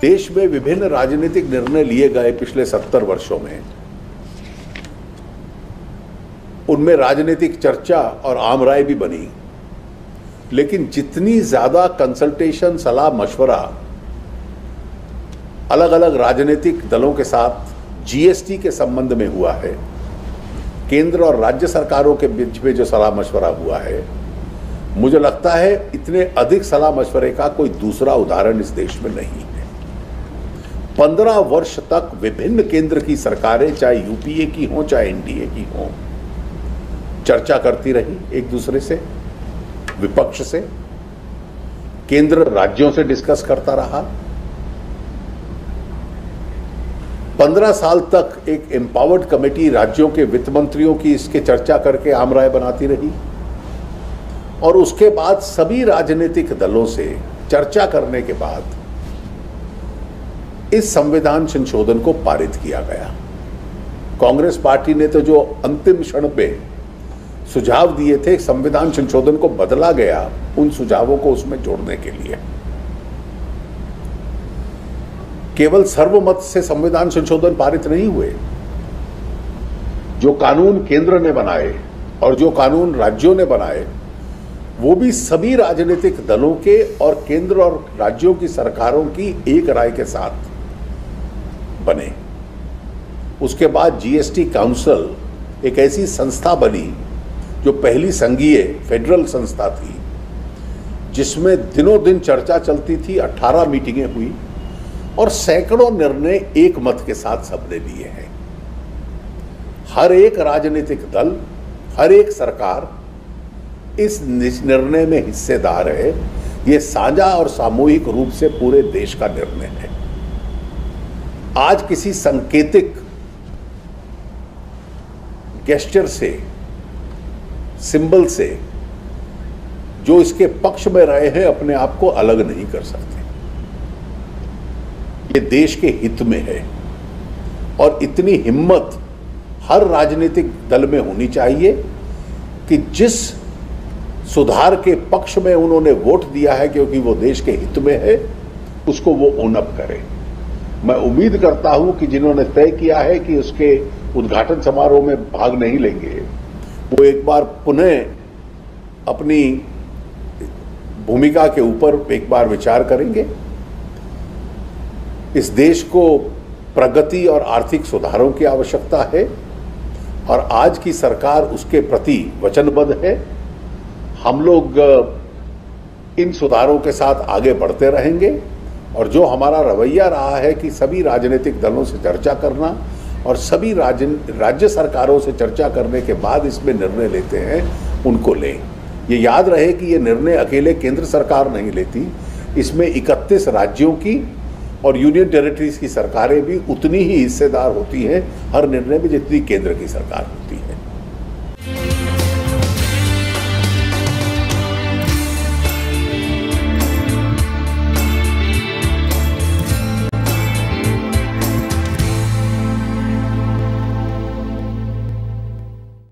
देश में विभिन्न राजनीतिक निर्णय लिए गए पिछले 70 वर्षों में, उनमें राजनीतिक चर्चा और आम राय भी बनी, लेकिन जितनी ज्यादा कंसल्टेशन, सलाह मशवरा अलग अलग राजनीतिक दलों के साथ जीएसटी के संबंध में हुआ है, केंद्र और राज्य सरकारों के बीच में जो सलाह मशवरा हुआ है, मुझे लगता है इतने अधिक सलाह मशवरे का कोई दूसरा उदाहरण इस देश में नहीं है। 15 वर्ष तक विभिन्न केंद्र की सरकारें, चाहे यूपीए की हो चाहे एनडीए की हो, चर्चा करती रही एक दूसरे से, विपक्ष से। केंद्र राज्यों से डिस्कस करता रहा। 15 साल तक एक एम्पावर्ड कमेटी राज्यों के वित्त मंत्रियों की इसके चर्चा करके आम राय बनाती रही, और उसके बाद सभी राजनीतिक दलों से चर्चा करने के बाद इस संविधान संशोधन को पारित किया गया। कांग्रेस पार्टी ने तो जो अंतिम क्षण पे सुझाव दिए थे, संविधान संशोधन को बदला गया उन सुझावों को उसमें जोड़ने के लिए। केवल सर्वमत से संविधान संशोधन पारित नहीं हुए। जो कानून केंद्र ने बनाए और जो कानून राज्यों ने बनाए, वो भी सभी राजनीतिक दलों के और केंद्र और राज्यों की सरकारों की एक राय के साथ बने। उसके बाद जीएसटी काउंसिल एक ऐसी संस्था बनी जो पहली संघीय फेडरल संस्था थी, जिसमें दिनों दिन चर्चा चलती थी। 18 मीटिंगें हुई और सैकड़ों निर्णय एक मत के साथ सबने लिए हैं। हर एक राजनीतिक दल, हर एक सरकार इस निर्णय में हिस्सेदार है। यह साझा और सामूहिक रूप से पूरे देश का निर्णय है। आज किसी सांकेतिक गेस्चर से, सिंबल से जो इसके पक्ष में रहे हैं, अपने आप को अलग नहीं कर सकते। ये देश के हित में है और इतनी हिम्मत हर राजनीतिक दल में होनी चाहिए कि जिस सुधार के पक्ष में उन्होंने वोट दिया है क्योंकि वो देश के हित में है, उसको वो ओन अप करें। मैं उम्मीद करता हूं कि जिन्होंने तय किया है कि उसके उद्घाटन समारोह में भाग नहीं लेंगे, वो एक बार पुनः अपनी भूमिका के ऊपर एक बार विचार करेंगे। इस देश को प्रगति और आर्थिक सुधारों की आवश्यकता है और आज की सरकार उसके प्रति वचनबद्ध है। हम लोग इन सुधारों के साथ आगे बढ़ते रहेंगे और जो हमारा रवैया रहा है कि सभी राजनीतिक दलों से चर्चा करना और सभी राज्य सरकारों से चर्चा करने के बाद इसमें निर्णय लेते हैं, उनको लें। ये याद रहे कि ये निर्णय अकेले केंद्र सरकार नहीं लेती, इसमें 31 राज्यों की और यूनियन टेरिटरीज की सरकारें भी उतनी ही हिस्सेदार होती हैं हर निर्णय में जितनी केंद्र की सरकार होती है।